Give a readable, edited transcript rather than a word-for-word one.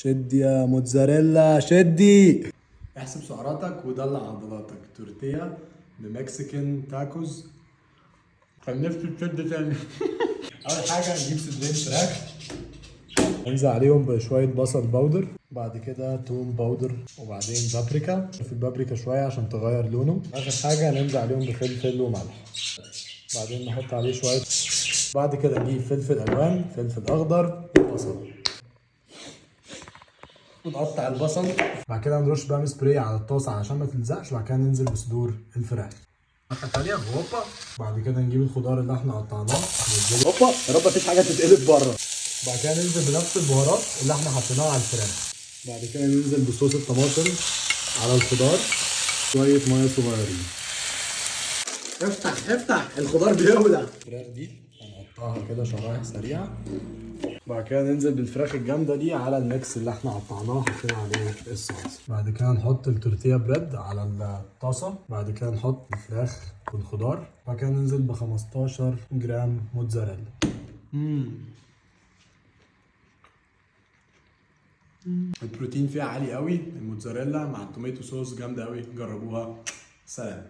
شدي يا موتزاريلا شدي. احسب سعراتك ودلع عضلاتك. تورتيا بمكسيكان تاكوز. كان نفسي تشد تاني. اول حاجه نجيب صدرين فراخ، ننزل عليهم بشويه بصل باودر، بعد كده توم باودر، وبعدين بابريكا. في البابريكا شويه عشان تغير لونه. اخر حاجه ننزل عليهم بفلفل وملح، بعدين نحط عليه شويه. بعد كده نجيب فلفل الوان، فلفل اخضر، وبصل، ونقطع البصل. بعد كده نرش بقى سبراي على الطاسه عشان ما تلزقش. بعد كده ننزل بصدور الفراخ. مرة تانية هوبا. بعد كده نجيب الخضار اللي احنا قطعناه ننزله. هوبا يا رب مفيش حاجه تتقلب بره. بعد كده ننزل بنفس البهارات اللي احنا حطيناها على الفراخ. بعد كده ننزل بصوص الطماطم على الخضار، شويه ميه صغيرين. افتح افتح الخضار بيولع. الفراخ دي هنقطعها كده شرايح سريعه. بعد كده ننزل بالفراخ الجامده دي على الميكس اللي احنا قطعناه حطينا عليه الصوص. بعد كده نحط التورتيه بريد على الطاسه. بعد كده نحط الفراخ والخضار. بعد كده ننزل ب 15 جرام موتزاريلا. البروتين فيها عالي قوي. الموتزاريلا مع التوميتو صوص جامده قوي، جربوها. سلام.